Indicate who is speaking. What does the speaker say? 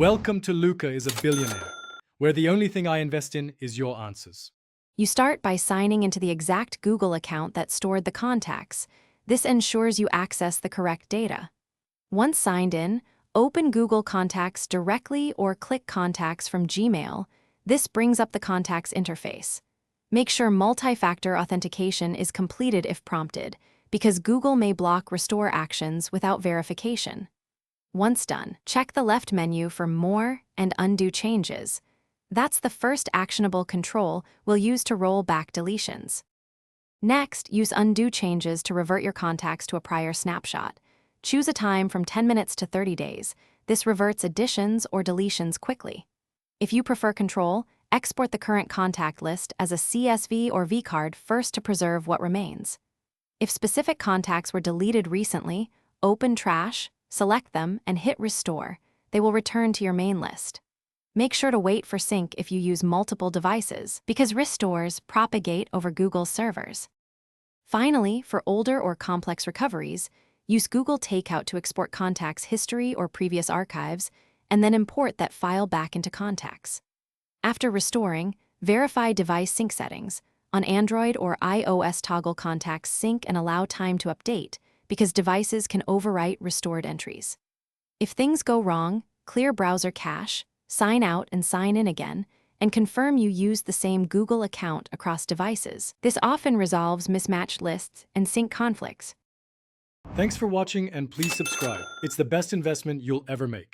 Speaker 1: Welcome to Luca is a Billionaire, where the only thing I invest in is your answers.
Speaker 2: You start by signing into the exact Google account that stored the contacts. This ensures you access the correct data. Once signed in, open Google Contacts directly or click Contacts from Gmail. This brings up the Contacts interface. Make sure multi-factor authentication is completed if prompted, because Google may block restore actions without verification. Once done, check the left menu for More and Undo changes. That's the first actionable control we'll use to roll back deletions. Next, use Undo changes to revert your contacts to a prior snapshot. Choose a time from 10 minutes to 30 days. This reverts additions or deletions quickly. If you prefer control, export the current contact list as a CSV or vCard first to preserve what remains. If specific contacts were deleted recently, open Trash, select them, and hit Restore. They will return to your main list. Make sure to wait for sync if you use multiple devices, because restores propagate over Google's servers. Finally, for older or complex recoveries, use Google Takeout to export contacts' history or previous archives, and then import that file back into Contacts. After restoring, verify device sync settings. On Android or iOS, toggle Contacts Sync and allow time to update, because devices can overwrite restored entries. If things go wrong, clear browser cache, sign out and sign in again, and confirm you used the same Google account across devices. This often resolves mismatched lists and sync conflicts.
Speaker 1: Thanks for watching and please subscribe. It's the best investment you'll ever make.